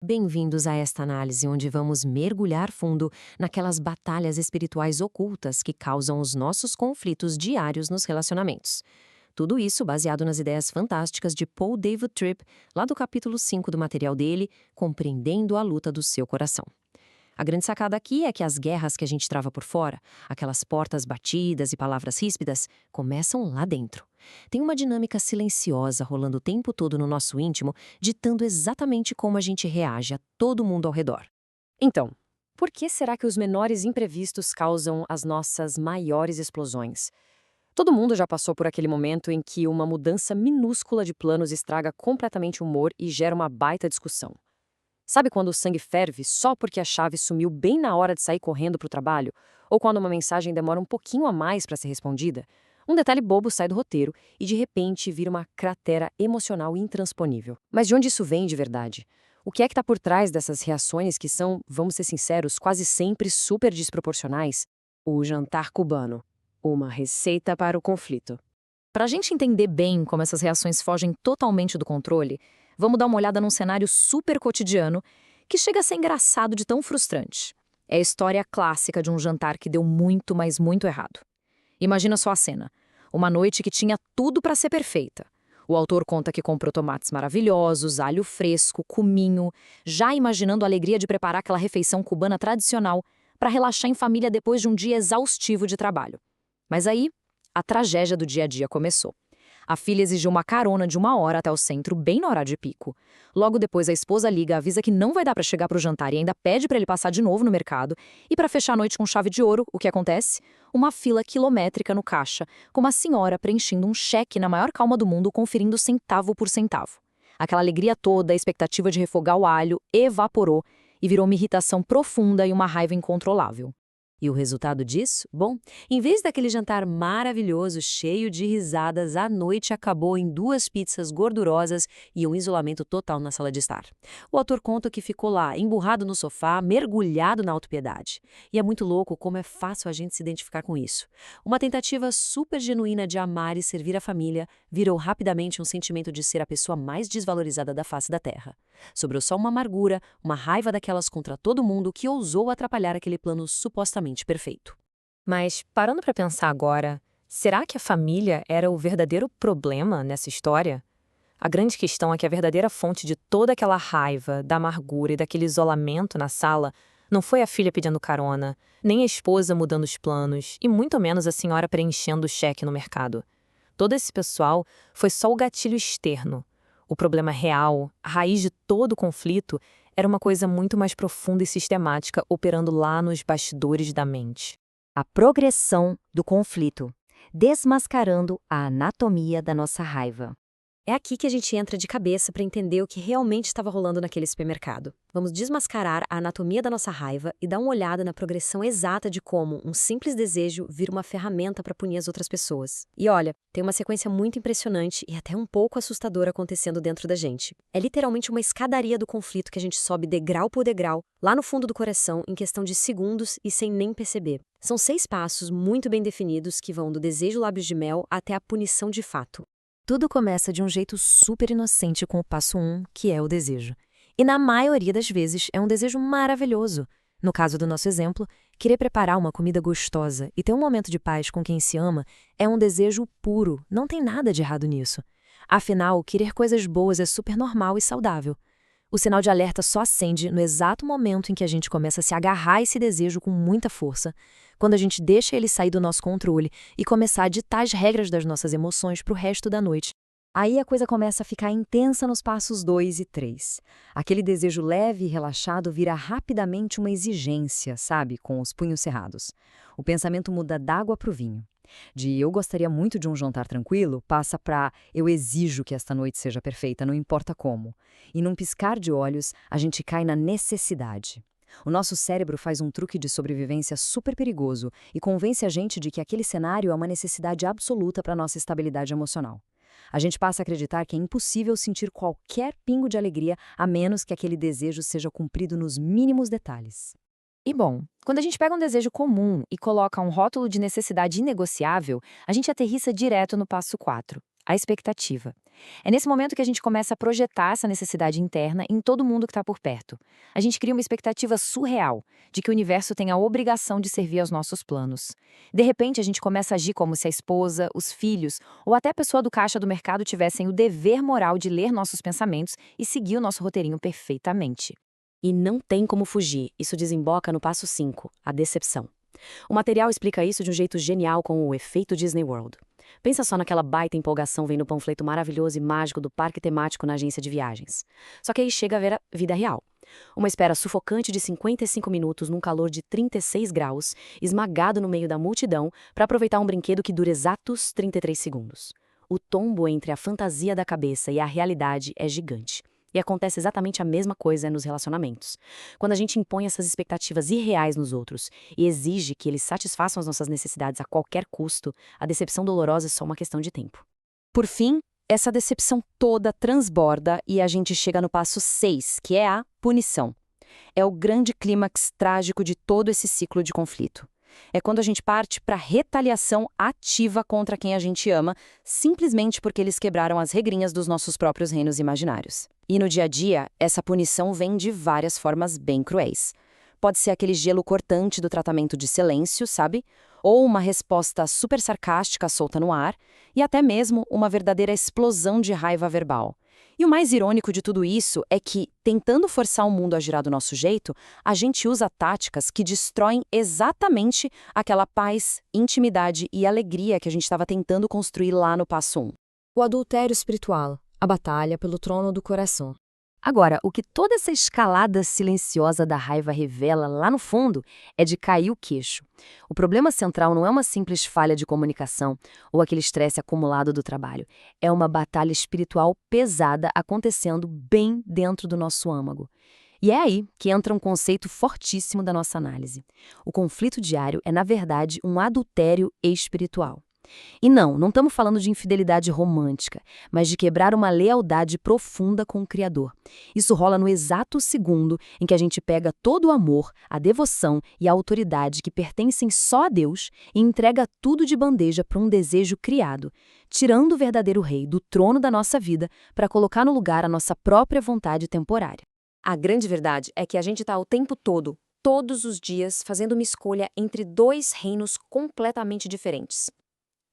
Bem-vindos a esta análise onde vamos mergulhar fundo naquelas batalhas espirituais ocultas que causam os nossos conflitos diários nos relacionamentos. Tudo isso baseado nas ideias fantásticas de Paul David Tripp, lá do capítulo 5 do material dele, Compreendendo a Luta do Seu Coração. A grande sacada aqui é que as guerras que a gente trava por fora, aquelas portas batidas e palavras ríspidas, começam lá dentro. Tem uma dinâmica silenciosa rolando o tempo todo no nosso íntimo, ditando exatamente como a gente reage a todo mundo ao redor. Então, por que será que os menores imprevistos causam as nossas maiores explosões? Todo mundo já passou por aquele momento em que uma mudança minúscula de planos estraga completamente o humor e gera uma baita discussão. Sabe quando o sangue ferve só porque a chave sumiu bem na hora de sair correndo para o trabalho? Ou quando uma mensagem demora um pouquinho a mais para ser respondida? Um detalhe bobo sai do roteiro e de repente vira uma cratera emocional intransponível. Mas de onde isso vem de verdade? O que é que está por trás dessas reações que são, vamos ser sinceros, quase sempre super desproporcionais? O jantar cubano. Uma receita para o conflito. Para a gente entender bem como essas reações fogem totalmente do controle, vamos dar uma olhada num cenário super cotidiano que chega a ser engraçado de tão frustrante. É a história clássica de um jantar que deu muito, mas muito errado. Imagina só a cena. Uma noite que tinha tudo para ser perfeita. O autor conta que comprou tomates maravilhosos, alho fresco, cominho, já imaginando a alegria de preparar aquela refeição cubana tradicional para relaxar em família depois de um dia exaustivo de trabalho. Mas aí, a tragédia do dia a dia começou. A filha exigiu uma carona de 1 hora até o centro, bem na hora de pico. Logo depois, a esposa liga, avisa que não vai dar para chegar para o jantar e ainda pede para ele passar de novo no mercado. E para fechar a noite com chave de ouro, o que acontece? Uma fila quilométrica no caixa, com uma senhora preenchendo um cheque na maior calma do mundo, conferindo centavo por centavo. Aquela alegria toda, a expectativa de refogar o alho, evaporou e virou uma irritação profunda e uma raiva incontrolável. E o resultado disso? Bom, em vez daquele jantar maravilhoso, cheio de risadas, a noite acabou em 2 pizzas gordurosas e um isolamento total na sala de estar. O autor conta que ficou lá, emburrado no sofá, mergulhado na autopiedade. E é muito louco como é fácil a gente se identificar com isso. Uma tentativa super genuína de amar e servir a família virou rapidamente um sentimento de ser a pessoa mais desvalorizada da face da Terra. Sobrou só uma amargura, uma raiva daquelas contra todo mundo que ousou atrapalhar aquele plano supostamente perfeito. Mas, parando para pensar agora, será que a família era o verdadeiro problema nessa história? A grande questão é que a verdadeira fonte de toda aquela raiva, da amargura e daquele isolamento na sala não foi a filha pedindo carona, nem a esposa mudando os planos e muito menos a senhora preenchendo o cheque no mercado. Todo esse pessoal foi só o gatilho externo. O problema real, a raiz de todo o conflito, era uma coisa muito mais profunda e sistemática operando lá nos bastidores da mente. A progressão do conflito, desmascarando a anatomia da nossa raiva. É aqui que a gente entra de cabeça para entender o que realmente estava rolando naquele supermercado. Vamos desmascarar a anatomia da nossa raiva e dar uma olhada na progressão exata de como um simples desejo vira uma ferramenta para punir as outras pessoas. E olha, tem uma sequência muito impressionante e até um pouco assustadora acontecendo dentro da gente. É literalmente uma escadaria do conflito que a gente sobe degrau por degrau, lá no fundo do coração, em questão de segundos e sem nem perceber. São 6 passos muito bem definidos que vão do desejo lábios de mel até a punição de fato. Tudo começa de um jeito super inocente com o passo 1, que é o desejo. E na maioria das vezes é um desejo maravilhoso. No caso do nosso exemplo, querer preparar uma comida gostosa e ter um momento de paz com quem se ama é um desejo puro, não tem nada de errado nisso. Afinal, querer coisas boas é super normal e saudável. O sinal de alerta só acende no exato momento em que a gente começa a se agarrar a esse desejo com muita força, quando a gente deixa ele sair do nosso controle e começar a ditar as regras das nossas emoções para o resto da noite. Aí a coisa começa a ficar intensa nos passos 2 e 3. Aquele desejo leve e relaxado vira rapidamente uma exigência, sabe, com os punhos cerrados. O pensamento muda d'água para o vinho. De eu gostaria muito de um jantar tranquilo, passa para eu exijo que esta noite seja perfeita, não importa como. E num piscar de olhos, a gente cai na necessidade. O nosso cérebro faz um truque de sobrevivência super perigoso e convence a gente de que aquele cenário é uma necessidade absoluta para nossa estabilidade emocional. A gente passa a acreditar que é impossível sentir qualquer pingo de alegria a menos que aquele desejo seja cumprido nos mínimos detalhes. E bom, quando a gente pega um desejo comum e coloca um rótulo de necessidade inegociável, a gente aterrissa direto no passo 4. a expectativa. É nesse momento que a gente começa a projetar essa necessidade interna em todo mundo que está por perto. A gente cria uma expectativa surreal de que o universo tem a obrigação de servir aos nossos planos. De repente, a gente começa a agir como se a esposa, os filhos ou até a pessoa do caixa do mercado tivessem o dever moral de ler nossos pensamentos e seguir o nosso roteirinho perfeitamente. E não tem como fugir, isso desemboca no passo 5, a decepção. O material explica isso de um jeito genial com o efeito Disney World. Pensa só naquela baita empolgação vendo o panfleto maravilhoso e mágico do parque temático na agência de viagens. Só que aí chega a ver a vida real. Uma espera sufocante de 55 minutos num calor de 36 graus, esmagado no meio da multidão, para aproveitar um brinquedo que dura exatos 33 segundos. O tombo entre a fantasia da cabeça e a realidade é gigante. E acontece exatamente a mesma coisa nos relacionamentos. Quando a gente impõe essas expectativas irreais nos outros e exige que eles satisfaçam as nossas necessidades a qualquer custo, a decepção dolorosa é só uma questão de tempo. Por fim, essa decepção toda transborda e a gente chega no passo 6, que é a punição. É o grande clímax trágico de todo esse ciclo de conflito. É quando a gente parte para retaliação ativa contra quem a gente ama, simplesmente porque eles quebraram as regrinhas dos nossos próprios reinos imaginários. E no dia a dia, essa punição vem de várias formas bem cruéis. Pode ser aquele gelo cortante do tratamento de silêncio, sabe? Ou uma resposta super sarcástica solta no ar, e até mesmo uma verdadeira explosão de raiva verbal. E o mais irônico de tudo isso é que, tentando forçar o mundo a girar do nosso jeito, a gente usa táticas que destroem exatamente aquela paz, intimidade e alegria que a gente estava tentando construir lá no passo 1. O adultério espiritual, a batalha pelo trono do coração. Agora, o que toda essa escalada silenciosa da raiva revela lá no fundo é de cair o queixo. O problema central não é uma simples falha de comunicação ou aquele estresse acumulado do trabalho. É uma batalha espiritual pesada acontecendo bem dentro do nosso âmago. E é aí que entra um conceito fortíssimo da nossa análise. O conflito diário é, na verdade, um adultério espiritual. E não estamos falando de infidelidade romântica, mas de quebrar uma lealdade profunda com o Criador. Isso rola no exato segundo em que a gente pega todo o amor, a devoção e a autoridade que pertencem só a Deus e entrega tudo de bandeja para um desejo criado, tirando o verdadeiro rei do trono da nossa vida para colocar no lugar a nossa própria vontade temporária. A grande verdade é que a gente está o tempo todo, todos os dias, fazendo uma escolha entre dois reinos completamente diferentes.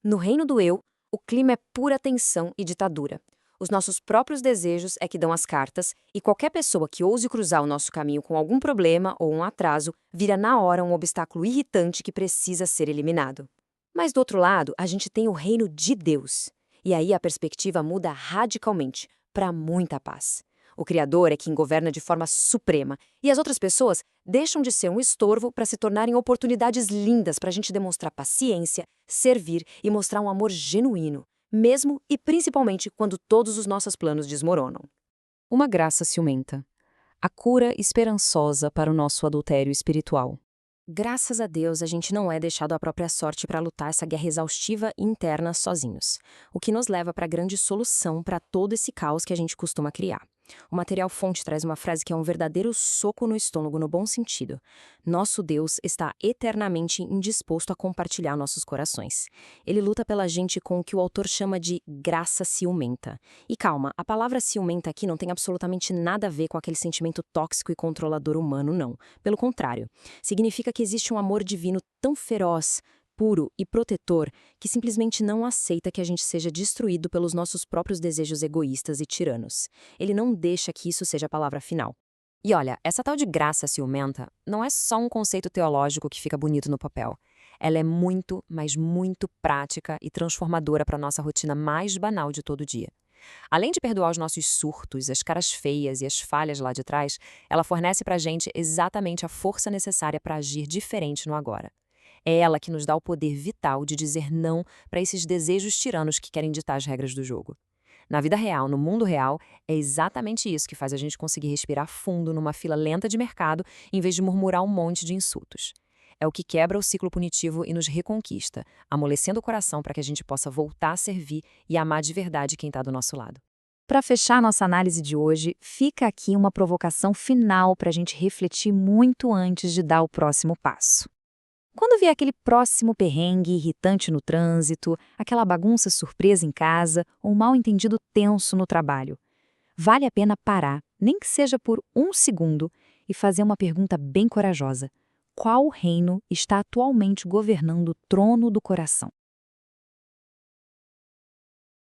No reino do eu, o clima é pura tensão e ditadura. Os nossos próprios desejos é que dão as cartas e qualquer pessoa que ouse cruzar o nosso caminho com algum problema ou um atraso vira na hora um obstáculo irritante que precisa ser eliminado. Mas do outro lado, a gente tem o reino de Deus. E aí a perspectiva muda radicalmente, para muita paz. O Criador é quem governa de forma suprema e as outras pessoas deixam de ser um estorvo para se tornarem oportunidades lindas para a gente demonstrar paciência, servir e mostrar um amor genuíno, mesmo e principalmente quando todos os nossos planos desmoronam. Uma graça ciumenta. A cura esperançosa para o nosso adultério espiritual. Graças a Deus, a gente não é deixado à própria sorte para lutar essa guerra exaustiva e interna sozinhos, o que nos leva para a grande solução para todo esse caos que a gente costuma criar. O material fonte traz uma frase que é um verdadeiro soco no estômago no bom sentido. Nosso Deus está eternamente indisposto a compartilhar nossos corações. Ele luta pela gente com o que o autor chama de graça ciumenta. E calma, a palavra ciumenta aqui não tem absolutamente nada a ver com aquele sentimento tóxico e controlador humano, não. Pelo contrário, significa que existe um amor divino tão feroz, puro e protetor que simplesmente não aceita que a gente seja destruído pelos nossos próprios desejos egoístas e tiranos. Ele não deixa que isso seja a palavra final. E olha, essa tal de graça ciumenta não é só um conceito teológico que fica bonito no papel. Ela é muito, mas muito prática e transformadora para a nossa rotina mais banal de todo dia. Além de perdoar os nossos surtos, as caras feias e as falhas lá de trás, ela fornece para a gente exatamente a força necessária para agir diferente no agora. É ela que nos dá o poder vital de dizer não para esses desejos tiranos que querem ditar as regras do jogo. Na vida real, no mundo real, é exatamente isso que faz a gente conseguir respirar fundo numa fila lenta de mercado em vez de murmurar um monte de insultos. É o que quebra o ciclo punitivo e nos reconquista, amolecendo o coração para que a gente possa voltar a servir e amar de verdade quem está do nosso lado. Para fechar nossa análise de hoje, fica aqui uma provocação final para a gente refletir muito antes de dar o próximo passo. Quando vier aquele próximo perrengue irritante no trânsito, aquela bagunça surpresa em casa ou um mal-entendido tenso no trabalho, vale a pena parar, nem que seja por 1 segundo, e fazer uma pergunta bem corajosa. Qual reino está atualmente governando o trono do coração?